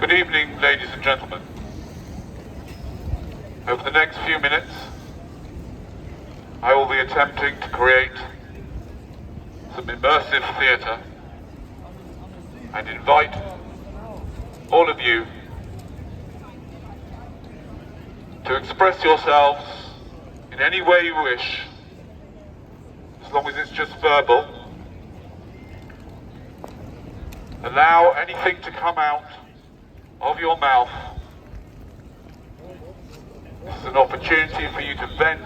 Good evening, ladies and gentlemen. Over the next few minutes, I will be attempting to create some immersive theatre and invite all of you to express yourselves in any way you wish, as long as it's just verbal. Allow anything to come out of your mouth. This is an opportunity for you to vent,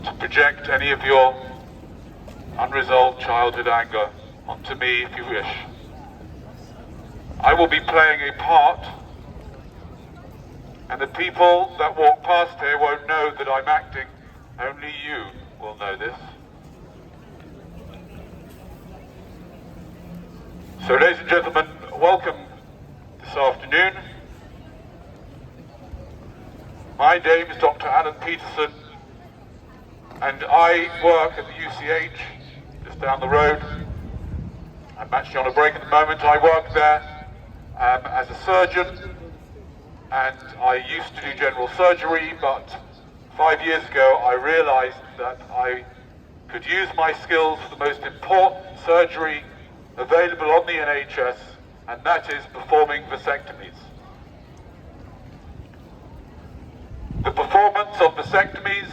to project any of your unresolved childhood anger onto me if you wish. I will be playing a part, and the people that walk past here won't know that I'm acting. Only you will know this. So, ladies and gentlemen, welcome this afternoon. My name is Dr. Alan Peterson, and I work at the UCH, just down the road. I'm actually on a break at the moment. I work there as a surgeon, and I used to do general surgery, but 5 years ago I realized that I could use my skills for the most important surgery available on the NHS, and that is performing vasectomies. The performance of vasectomies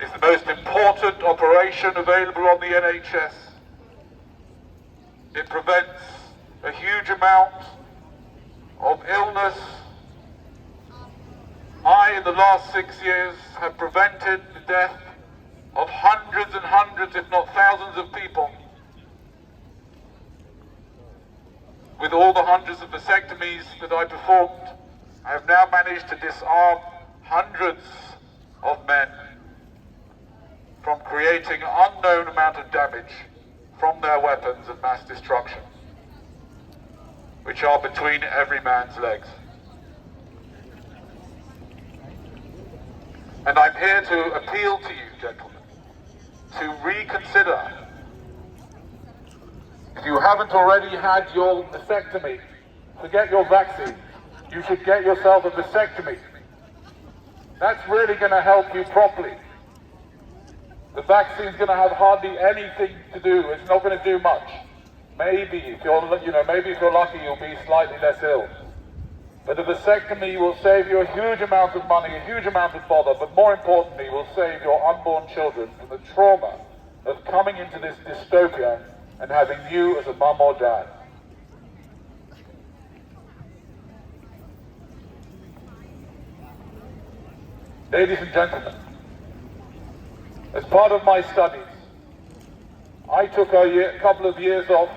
is the most important operation available on the NHS. It prevents a huge amount of illness. I, in the last 6 years, have prevented the death of hundreds and hundreds, if not thousands of people. With all the hundreds of vasectomies that I performed, I have now managed to disarm hundreds of men from creating an unknown amount of damage from their weapons of mass destruction, which are between every man's legs. And I'm here to appeal to you, gentlemen, to reconsider. If you haven't already had your vasectomy, forget your vaccine. You should get yourself a vasectomy. That's really going to help you properly. The vaccine's going to have hardly anything to do. It's not going to do much. Maybe if you're lucky, you'll be slightly less ill. But a vasectomy will save you a huge amount of money, a huge amount of bother, but more importantly, will save your unborn children from the trauma of coming into this dystopia and having you as a mum or dad. Ladies and gentlemen, as part of my studies, I took a couple of years off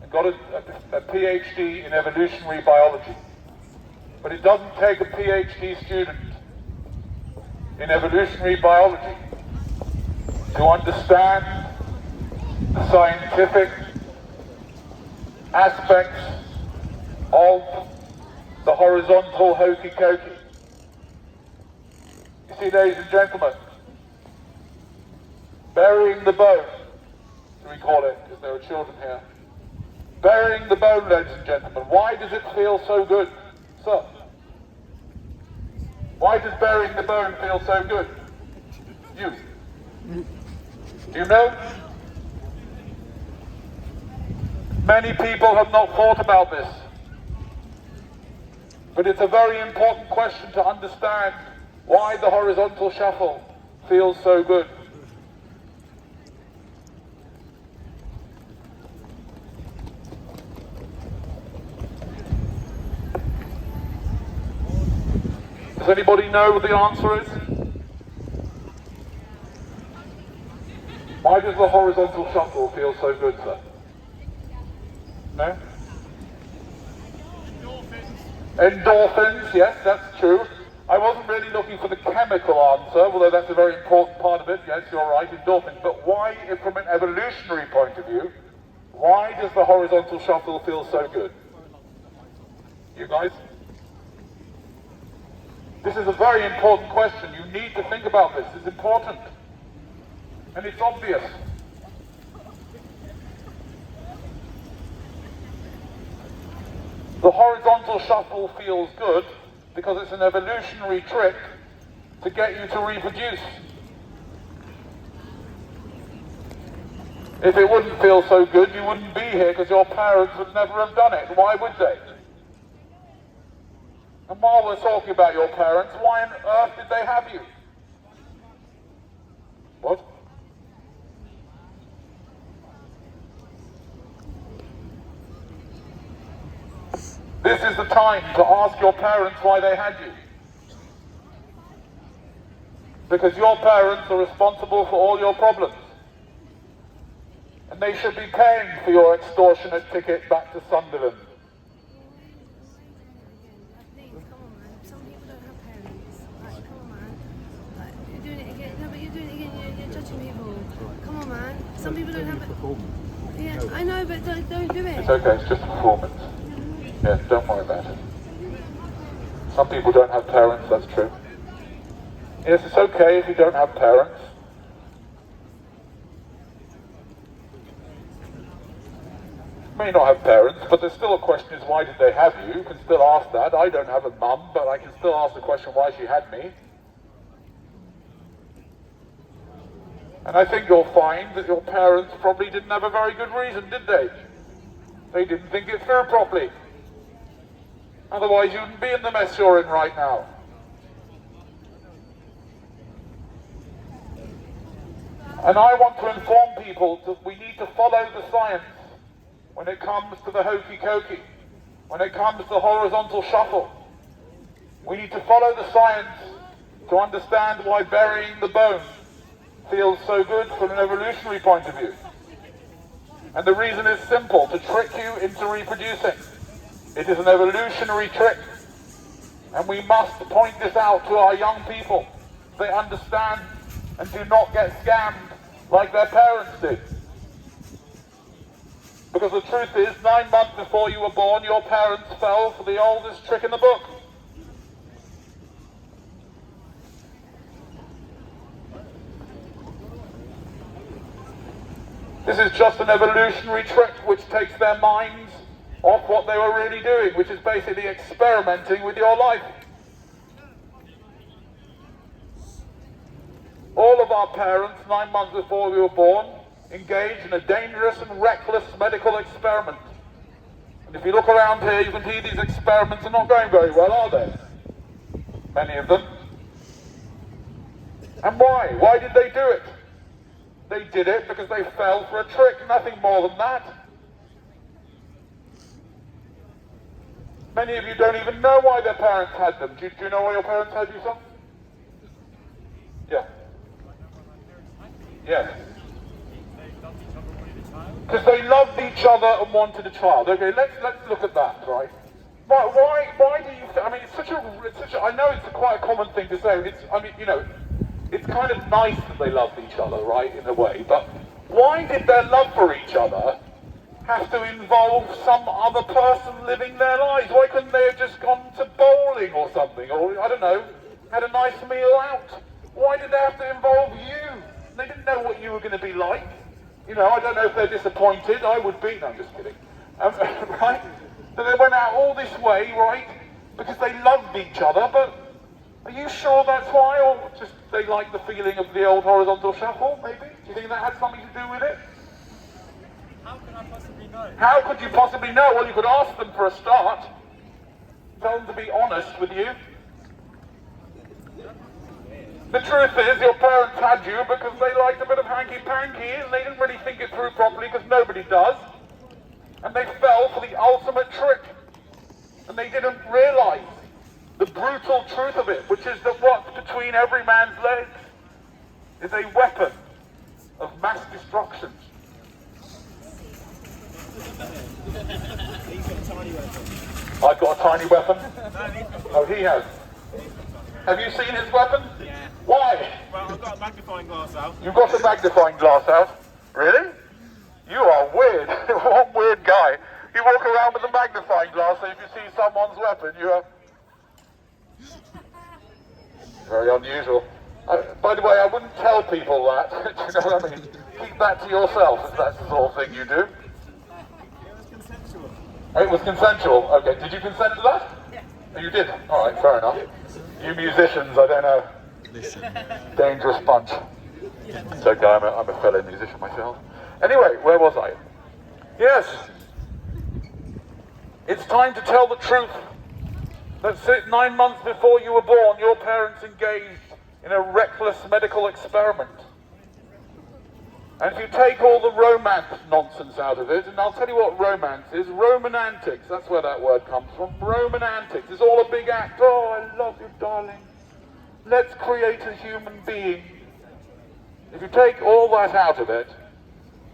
and got a PhD in evolutionary biology. But it doesn't take a PhD student in evolutionary biology to understand the scientific aspects of the horizontal hokey-cokey. You see, ladies and gentlemen, burying the bone, as we call it, because there are children here. Burying the bone, ladies and gentlemen. Why does it feel so good? So, why does burying the bone feel so good? You. Do you know? Many people have not thought about this. But it's a very important question to understand why the horizontal shuffle feels so good. Does anybody know what the answer is? Why does the horizontal shuffle feel so good, sir? No? Endorphins, yes, that's true. I wasn't really looking for the chemical answer, although that's a very important part of it. Yes, you're right, endorphins. But why, from an evolutionary point of view, why does the horizontal shuffle feel so good? You guys? This is a very important question. You need to think about this. It's important. And it's obvious. The horizontal shuffle feels good because it's an evolutionary trick to get you to reproduce. If it wouldn't feel so good, you wouldn't be here because your parents would never have done it. Why would they? And while we're talking about your parents, why on earth did they have you? What? This is the time to ask your parents why they had you. Because your parents are responsible for all your problems. And they should be paying for your extortionate ticket back to Sunderland. Please, come on, man. Some people don't have parents. Like, come on, man. Like, you're doing it again. No, but you're doing it again. You're judging people. Come on, man. Some people don't have it. Yeah, I know, but don't do it. It's okay, it's just a performance. Yeah, don't worry about it. Some people don't have parents, that's true. Yes, it's okay if you don't have parents. You may not have parents, but there's still a question is why did they have you? You can still ask that. I don't have a mum, but I can still ask the question why she had me. And I think you'll find that your parents probably didn't have a very good reason, did they? They didn't think it through properly. Otherwise you wouldn't be in the mess you're in right now. And I want to inform people that we need to follow the science when it comes to the hokey cokey, when it comes to horizontal shuffle. We need to follow the science to understand why burying the bone feels so good from an evolutionary point of view. And the reason is simple, to trick you into reproducing. It is an evolutionary trick. And we must point this out to our young people. They understand and do not get scammed like their parents did. Because the truth is, 9 months before you were born, your parents fell for the oldest trick in the book. This is just an evolutionary trick which takes their minds off what they were really doing, which is basically experimenting with your life. All of our parents, 9 months before we were born, engaged in a dangerous and reckless medical experiment. And if you look around here, you can see these experiments are not going very well, are they? Many of them. And why? Why did they do it? They did it because they fell for a trick, nothing more than that. Many of you don't even know why their parents had them. Do you know why your parents had you, son? Yeah. Yes. Because they loved each other and wanted a child. Okay, let's look at that, right? Why do you? I mean, it's such a. I know it's quite a common thing to say. It's kind of nice that they loved each other, right, in a way. But why did their love for each other have to involve some other person living their lives? Why couldn't they have just gone to bowling or something, or I don't know, had a nice meal out? Why did they have to involve you? They didn't know what you were going to be like. You know, I don't know if they're disappointed. I would be. No, I'm just kidding. Right? So they went out all this way, right? Because they loved each other. But are you sure that's why, or just they like the feeling of the old horizontal shuffle? Maybe. Do you think that had something to do with it? How can I possibly know? How could you possibly know? Well, you could ask them for a start. Tell them to be honest with you. The truth is, your parents had you because they liked a bit of hanky-panky and they didn't really think it through properly because nobody does. And they fell for the ultimate trick. And they didn't realize the brutal truth of it, which is that what's between every man's legs is a weapon of mass destruction. He's got a tiny weapon. I've got a tiny weapon. Oh, he has. Have you seen his weapon? Yeah. Why? Well, I've got a magnifying glass out. You've got a magnifying glass out? Really? You are weird. One weird guy. You walk around with a magnifying glass, so if you see someone's weapon, you're... Very unusual. By the way, I wouldn't tell people that. Do you know what I mean? Keep that to yourself if that's the sort of thing you do. It was consensual. It was consensual. Okay, did you consent to that? Yeah. You did? All right, fair enough. You musicians, I don't know. Dangerous bunch. It's okay, I'm a fellow musician myself. Anyway, where was I? Yes. It's time to tell the truth. That's it. 9 months before you were born, your parents engaged in a reckless medical experiment. And if you take all the romance nonsense out of it, and I'll tell you what romance is, Roman antics, that's where that word comes from. Roman antics, it's all a big act. Oh, I love you, darling. Let's create a human being. If you take all that out of it,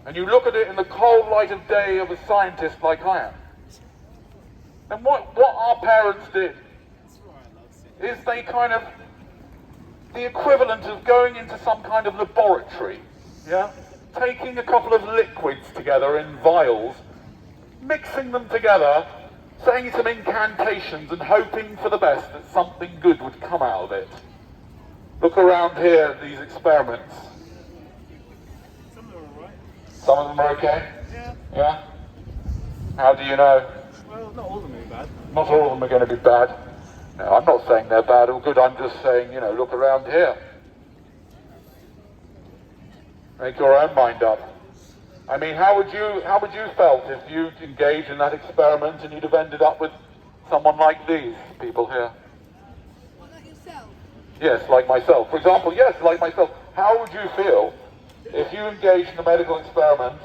and you look at it in the cold light of day of a scientist like I am, then what our parents did is they kind of, the equivalent of going into some kind of laboratory, yeah? Taking a couple of liquids together in vials, mixing them together, saying some incantations and hoping for the best that something good would come out of it. Look around here at these experiments. Some of them are alright. Some of them are okay? Yeah. Yeah? How do you know? Well, not all of them are bad. Not all of them are going to be bad. No, I'm not saying they're bad or good, I'm just saying, you know, look around here. Make your own mind up. I mean, how would you felt if you'd engaged in that experiment and you'd have ended up with someone like these people here? What, like yourself? Yes, like myself. For example, yes, like myself. How would you feel if you engaged in a medical experiment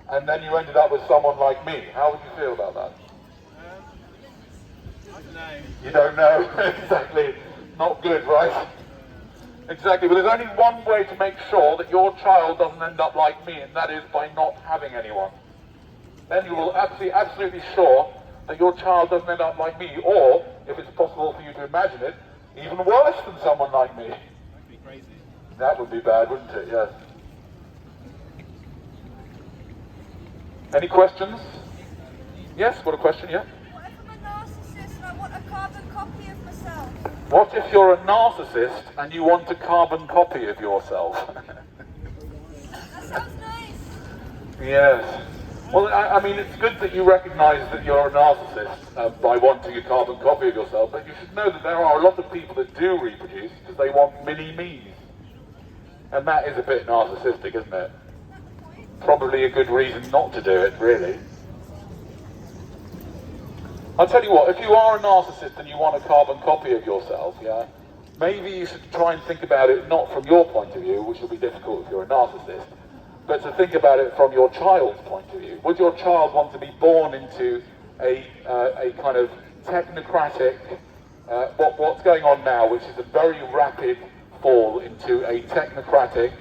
and then you ended up with someone like me? How would you feel about that? I don't know. You don't know. Exactly. Not good, right? Exactly. But there's only one way to make sure that your child doesn't end up like me, and that is by not having anyone. Then you will be absolutely sure that your child doesn't end up like me, or, if it's possible for you to imagine it, even worse than someone like me. That'd be crazy. That would be bad, wouldn't it? Yes. Any questions? Yes, got a question, yeah? What if I'm a narcissist and I want a carbon copy of myself? What if you're a narcissist and you want a carbon copy of yourself? That sounds nice. Yes. Well, I mean, it's good that you recognise that you're a narcissist by wanting a carbon copy of yourself, but you should know that there are a lot of people that do reproduce because they want mini-me's. And that is a bit narcissistic, isn't it? Probably a good reason not to do it, really. I'll tell you what, if you are a narcissist and you want a carbon copy of yourself, yeah, maybe you should try and think about it not from your point of view, which will be difficult if you're a narcissist, but to think about it from your child's point of view. Would your child want to be born into a kind of technocratic, what's going on now, which is a very rapid fall into a technocratic,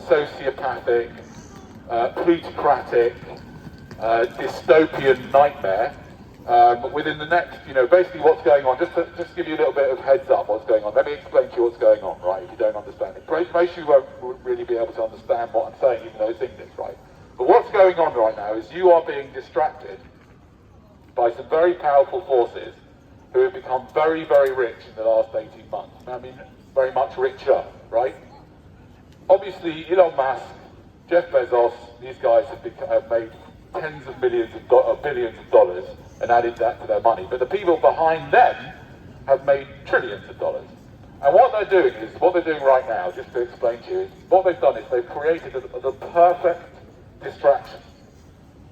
sociopathic, plutocratic, dystopian nightmare? Within the next, basically what's going on, just to give you a little bit of heads up what's going on. Let me explain to you what's going on, right, if you don't understand it. Most of you won't really be able to understand what I'm saying, even though it's English, right? But what's going on right now is you are being distracted by some very powerful forces who have become very, very rich in the last 18 months. I mean, very much richer, right? Obviously, Elon Musk, Jeff Bezos, these guys have made tens of billions of dollars and added that to their money. But the people behind them have made trillions of dollars. And what they're doing right now, just to explain to you, is what they've done is they've created the perfect distraction.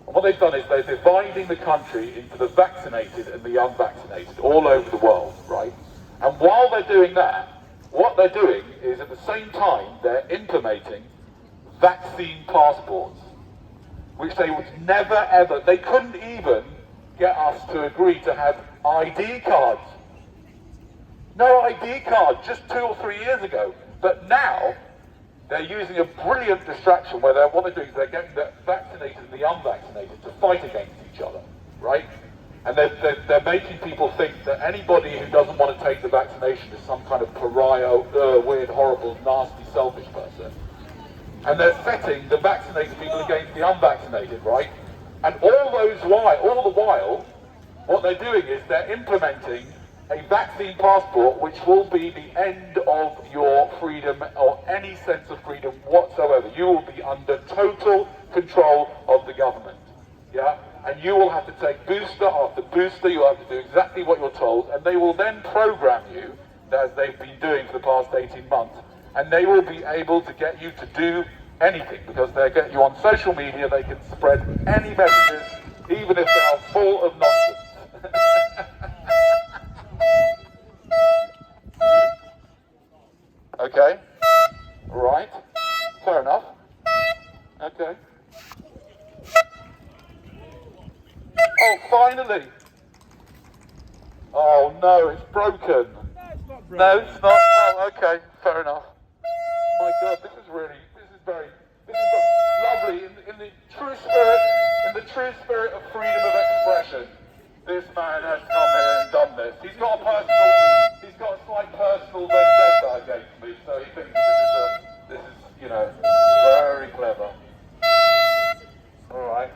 And what they've done is they're dividing the country into the vaccinated and the unvaccinated all over the world, right? And while they're doing that, what they're doing is at the same time they're implementing vaccine passports, which they would never ever, they couldn't even get us to agree to have ID cards. No ID card just 2 or 3 years ago. But now they're using a brilliant distraction where what they're doing is they're getting the vaccinated and the unvaccinated to fight against each other, right? And they're making people think that anybody who doesn't want to take the vaccination is some kind of pariah, weird, horrible, nasty, selfish person. And they're setting the vaccinated people against the unvaccinated, right? And all the while, what they're doing is they're implementing a vaccine passport which will be the end of your freedom or any sense of freedom whatsoever. You will be under total control of the government, yeah? and you will have to take booster after booster. You have to do exactly what you're told, and they will then program you, as they've been doing for the past 18 months, and they will be able to get you to do anything, because they get you on social media. They can spread any messages, even if they are full of nonsense. Okay, right, fair enough. Okay. Oh, finally! Oh no, it's broken. No, it's not. Oh, okay, fair enough. My God, this is lovely. In the true spirit of freedom of expression, this man has come here and done this. He's got a slight personal vendetta against me, so he thinks this is, you know, very clever. All right.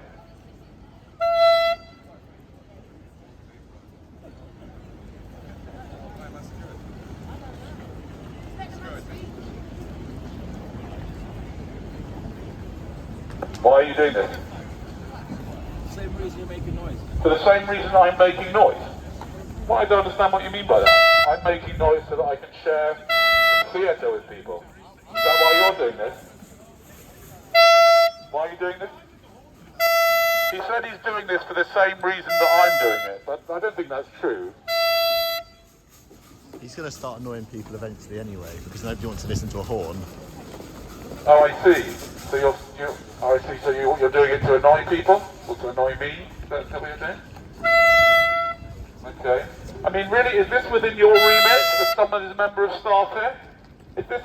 Why are you doing this? Same reason you're making noise. For the same reason I'm making noise. Well, I don't understand what you mean by that. I'm making noise so that I can share theatre with people. Is that why you're doing this? Why are you doing this? He said he's doing this for the same reason that I'm doing it, but I don't think that's true. He's going to start annoying people eventually anyway, because nobody wants to listen to a horn. Oh, I see. So you're doing it to annoy people? Or to annoy me? Is that what you're doing? Okay. I mean, really, is this within your remit as someone as a member of staff here? Is this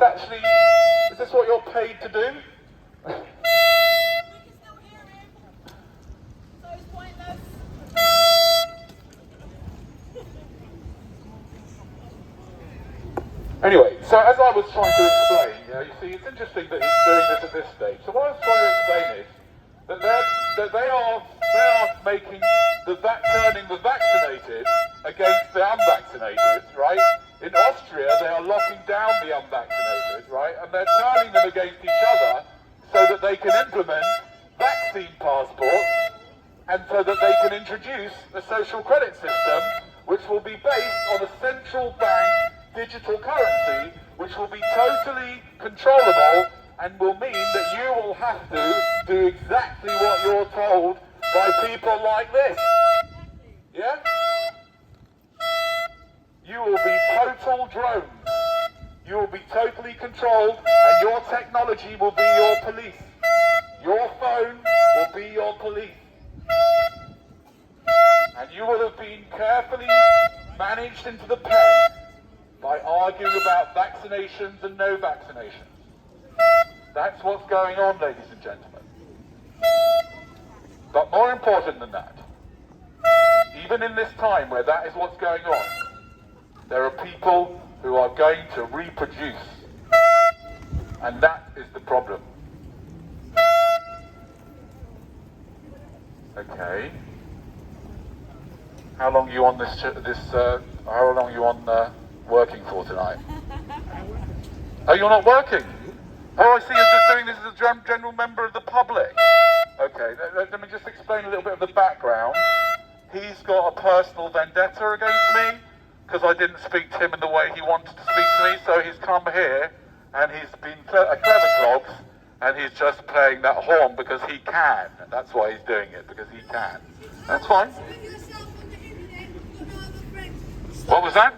what you're paid to do? We can still hear him. So it's pointless. Anyway, so as I was trying to explain, you see, it's interesting that he's doing this at this stage. So what I was trying to explain is that they are turning the vaccinated against the unvaccinated, right? In Austria, they are locking down the unvaccinated, right? And they're turning them against each other so that they can implement vaccine passports, and so that they can introduce a social credit system which will be based on a central bank digital currency, which will be totally controllable and will mean that you will have to do exactly what you're told by people like this. Yeah? You will be total drones. You will be totally controlled, and your technology will be your police. Your phone will be your police. And you will have been carefully managed into the pen by arguing about vaccinations and no vaccinations. That's what's going on, ladies and gentlemen. But more important than that, even in this time where that is what's going on, there are people who are going to reproduce. And that is the problem. Okay. How long are you on how long are you on working for tonight? Oh, you're not working? Oh, I see, you're just doing this as a general member of the public. Okay, let me just explain a little bit of the background. He's got a personal vendetta against me because I didn't speak to him in the way he wanted to speak to me, so he's come here and he's been a clever clogs, and he's just playing that horn because he can. That's why he's doing it, because he can. That's fine. What was that?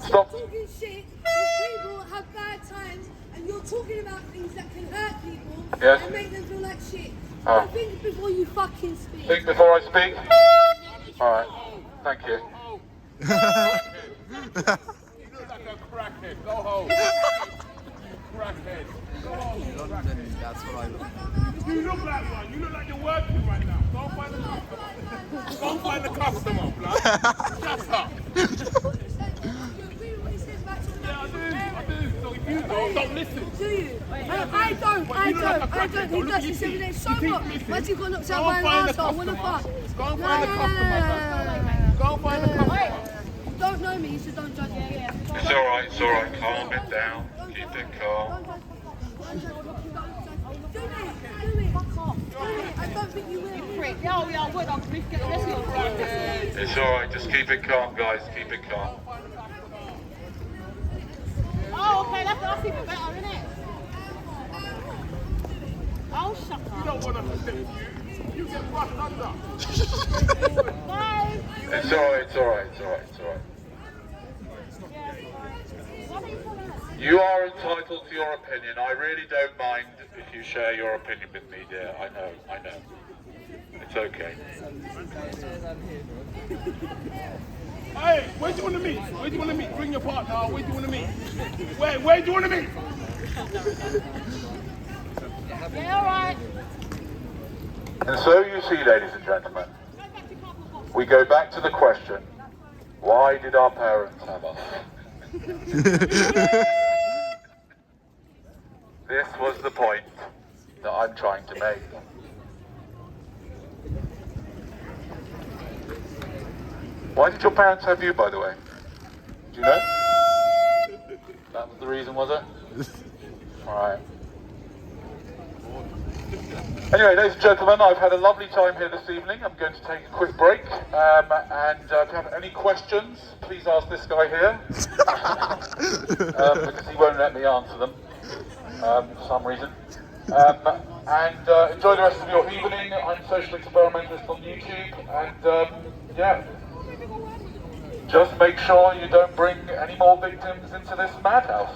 Stop. Talking shit. These people have bad times, and you're talking about things that can hurt people Yes. and make them feel like shit. Oh. So think before you fucking speak. Think before I speak? Alright, thank you. You look like a crackhead. Go home. Crackhead. Go home. London, that's what I look like. You look like one. You look like you're working right now. Go and find the customer. Go and find the customer, blood. Shut up. Yeah, I do. So if you don't listen. Do you? I don't. He does. He said it. So what? Once you got knocked out by an arsehole, what the fuck? Go and find the customer. Go and find the customer. You don't know me, so don't judge me. It's alright, calm it down. Keep it calm. Do me. Fuck off. I don't think you will. Prick. Yeah, oh, yeah, I would. I'll get the rest of your friends. It's alright, just keep it calm, guys, keep it calm. Oh, okay, that's even better, isn't it? Oh, shut You up. don't want us to step to you. You get brushed under. Bye. It's alright, it's alright, it's alright, it's alright. Yeah, fine. What are you talking about? You are entitled to your opinion. I really don't mind if you share your opinion with me, dear. I know. It's okay. Hey, where do you want to meet? Where do you want to meet? Bring your partner. Where do you want to meet? Where do you want to meet? Yeah, all right. And so you see, ladies and gentlemen, we go back to the question, why did our parents have us? This was the point that I'm trying to make. Why did your parents have you, by the way? Do you know? That was the reason, was it? Alright. Anyway, ladies and gentlemen, I've had a lovely time here this evening. I'm going to take a quick break. And if you have any questions, please ask this guy here. Because he won't let me answer them for some reason. And enjoy the rest of your evening. I'm Social Experimentalist on YouTube. And yeah, just make sure you don't bring any more victims into this madhouse.